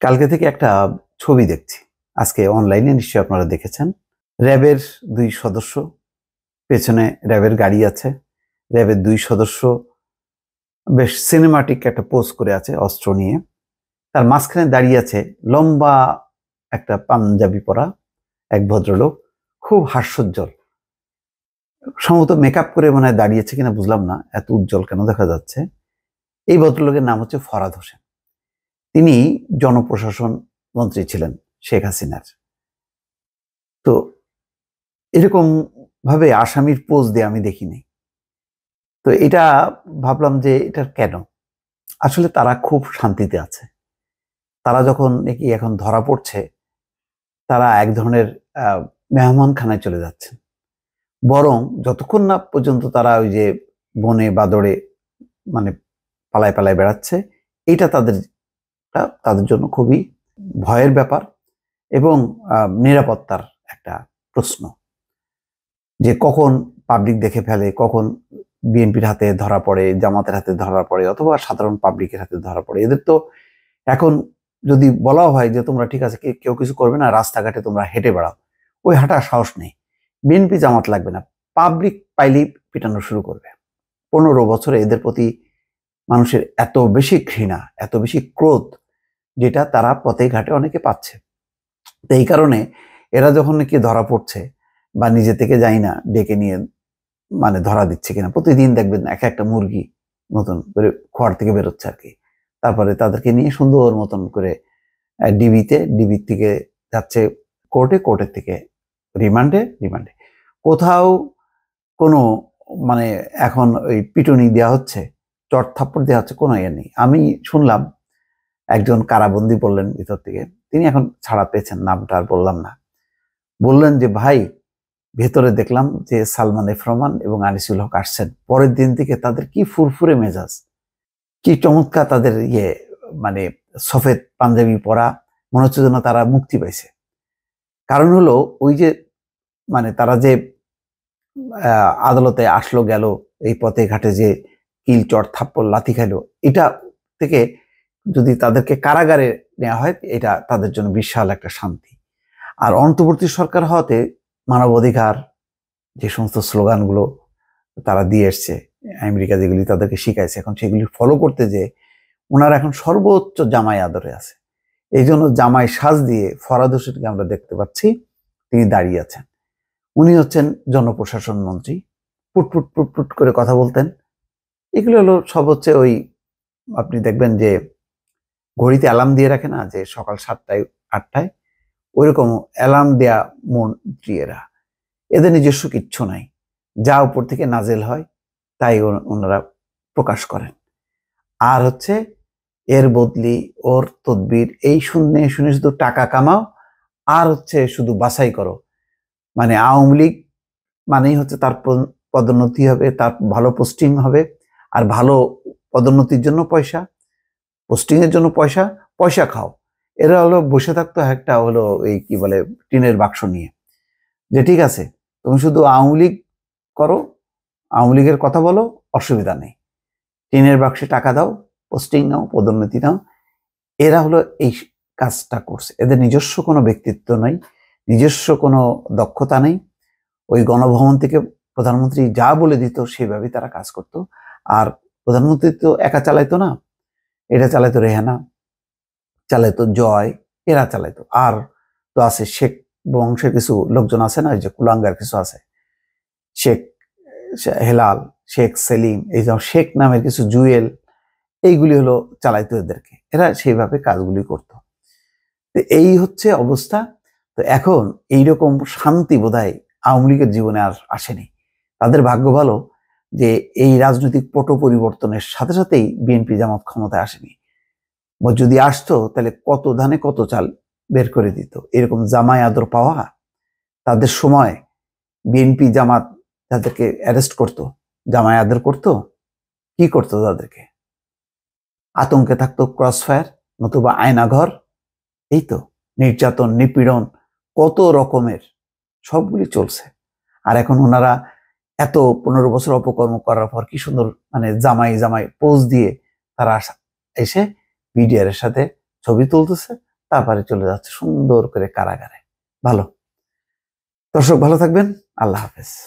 কালকে থেকে একটা ছবি দেখছি, আজকে অনলাইনে নিশ্চয়ই আপনারা দেখেছেন। র্যাবের 2 সদস্য, পেছনে র্যাবের গাড়ি আছে, র্যাবের 2 সদস্য বেশ সিনেমাটিক একটা পোজ করে আছে অস্ত্র নিয়ে। তার মাঝখানে দাঁড়িয়ে আছে লম্বা একটা পাঞ্জাবি পরা এক ভদ্রলোক, খুব হাস্যোজ্জ্বল, সম্ভবত মেকআপ করে মনে হয় দাঁড়িয়েছে কিনা বুঝলাম না, এত উজ্জ্বল কেন দেখা যাচ্ছে। এই ভদ্রলোকের নাম হচ্ছে ফরহাদ হোসেন। তিনি জনপ্রশাসন মন্ত্রী ছিলেন শেখ হাসিনার। তো এরকম ভাবে আসামির পোজ দিয়ে আমি দেখিনি। তো এটা ভাবলাম যে এটা কেন, আসলে তারা খুব শান্তিতে আছে। তারা যখন নাকি এখন ধরা পড়ছে, তারা এক ধরনের মেহমানখানায় চলে যাচ্ছে। বরং যতক্ষণ না পর্যন্ত তারা ওই যে বনে বাদরে মানে পালায় পালায় বেড়াচ্ছে, এটা তাদের জন্য খুবই ভয়ের ব্যাপার এবং নিরাপত্তার একটা প্রশ্ন, যে কখন পাবলিক দেখে ফেলে, কখন বিএনপির হাতে ধরা পড়ে, জামাতের হাতে ধরা পড়ে, অথবা সাধারণ পাবলিকের হাতে ধরা পড়ে। এদের তো এখন যদি বলা হয় যে তোমরা ঠিক আছে, কেউ কিছু করবে না, রাস্তাঘাটে তোমরা হেঁটে বেড়াও, ওই হাঁটার সাহস নেই। বিএনপি জামাত লাগবে না, পাবলিক পাইলেই পিটানো শুরু করবে। 15 বছরে এদের প্রতি মানুষের এত বেশি ঘৃণা, এত বেশি ক্রোধ, যেটা তারা পথে ঘাটে অনেকে পাচ্ছে। তো এই কারণে এরা যখন নাকি ধরা পড়ছে বা নিজে থেকে যাই না ডেকে নিয়ে মানে ধরা দিচ্ছে কিনা, প্রতিদিন দেখবেন একটা মুরগি মতন করে খোয়ার থেকে বেরোচ্ছে আর কি। তারপরে তাদেরকে নিয়ে সুন্দর মতন করে ডিবির থেকে যাচ্ছে কোর্টে, কোর্টের থেকে রিমান্ডে। কোথাও কোনো মানে এখন ওই পিটুনি দেওয়া হচ্ছে, চট থাপ্পড় দেওয়া হচ্ছে, কোনো ইয়ে নেই। আমি শুনলাম একজন কারাবন্দী বললেন ভিতর থেকে, তিনি এখন ছাড়া পেয়েছেন, নামটা আর বললাম না, বললেন যে ভাই ভেতরে দেখলাম যে সালমান এফ রহমান এবং আনিসুল হক আসছেন, পরের দিন থেকে তাদের কি ফুরফুরে মেজাজ, কি চমৎকার তাদের মানে সফেদ পাঞ্জাবি পরা, মনে হচ্ছে যেন তারা মুক্তি পাইছে। কারণ হলো ওই যে মানে তারা যে আদালতে আসলো গেল, এই পথে ঘাটে যে কিল চট থাপ্পড় লাথি খাইলো, এটা থেকে যদি তাদেরকে কারাগারে নেওয়া হয়, এটা তাদের জন্য বিশাল একটা শান্তি। আর অন্তর্বর্তী সরকার হওয়াতে মানবাধিকার যে সমস্ত স্লোগানগুলো তারা দিয়ে এসছে, আমেরিকা যেগুলি তাদেরকে শিখাইছে, এখন সেগুলি ফলো করতে যে ওনারা এখন সর্বোচ্চ জামাই আদরে আছে। এই জন্য জামাই সাজ দিয়ে ফরহাদ হোসেনকে আমরা দেখতে পাচ্ছি, তিনি দাঁড়িয়ে আছেন। উনি হচ্ছেন জনপ্রশাসন মন্ত্রী, পুটপুট পুটপুট করে কথা বলতেন। এগুলো হলো সব হচ্ছে ওই, আপনি দেখবেন যে ঘড়িতে অ্যালার্ম দিয়ে রাখে না, যে সকাল 7টায় 8টায়, ওইরকম অ্যালার্ম দেয়া মন্ত্রী এরা। এদের নিজস্ব কিচ্ছু নাই, যা উপর থেকে নাজেল হয় তাই ওনারা প্রকাশ করেন। আর হচ্ছে এর বদলি ওর তদবির, এই শুনে শুনে শুধু টাকা কামাও, আর হচ্ছে শুধু বাছাই করো। মানে আওয়ামী লীগ মানেই হচ্ছে তার পদোন্নতি হবে, তার ভালো পোস্টিং হবে, আর ভালো পদোন্নতির জন্য পয়সা, পোস্টিং এর জন্য পয়সা, পয়সা খাও। এরা হলো বসে থাকতো একটা হলো এই কি বলে টিনের বাক্স নিয়ে, যে ঠিক আছে তুমি শুধু আওয়ামী লীগ করো, আওয়ামী লীগের কথা বলো, অসুবিধা নেই, টিনের বাক্সে টাকা দাও, পোস্টিং নাও, পদোন্নতি নাও। এরা হলো এই কাজটা করছে। এদের নিজস্ব কোনো ব্যক্তিত্ব নাই, নিজস্ব কোনো দক্ষতা নেই। ওই গণভবন থেকে প্রধানমন্ত্রী যা বলে দিত সেভাবেই তারা কাজ করত। আর প্রধানমন্ত্রী তো একা চালাইতো না, এটা চালাইতো রেহানা, চালাইতো জয়, এরা চালাইতো। আর তো আছে শেখ বংশের কিছু লোকজন আছে না, ওই যে কুলাঙ্গার কিছু আছে, শেখ হেলাল, শেখ সেলিম, এই যে শেখ নামের কিছু জুয়েল, এইগুলি হলো চালাইতো এদেরকে, এরা সেইভাবে কাজগুলি করত। এই হচ্ছে অবস্থা। তো এখন এইরকম শান্তি বোধহয় আওয়ামী লীগের জীবনে আর আসেনি। তাদের ভাগ্য ভালো যে এই রাজনৈতিক পট পরিবর্তনের সাথে সাথেই বিএনপি জামাত ক্ষমতায় আসেনি। যদি আসতো তাহলে কত ধানে কত চাল বের করে দিত। এরকম জামাই আদর পাওয়া, তাদের সময় বিএনপি জামাত তাদেরকে অ্যারেস্ট করতো, জামাই আদর করতো, কি করতো, তাদেরকে আতঙ্কে থাকতো ক্রসফায়ার নতুবা আয়নাঘর, এই তো নির্যাতন নিপীড়ন কত রকমের সবগুলি চলছে। আর এখন ওনারা এত 15 বছর অপকর্ম করার পর কি সুন্দর মানে জামাই পোজ দিয়ে তারা এসে বিডিআর এর সাথে ছবি তুলতেছে, তারপরে চলে যাচ্ছে সুন্দর করে কারাগারে। ভালো দর্শক, ভালো থাকবেন। আল্লাহ হাফেজ।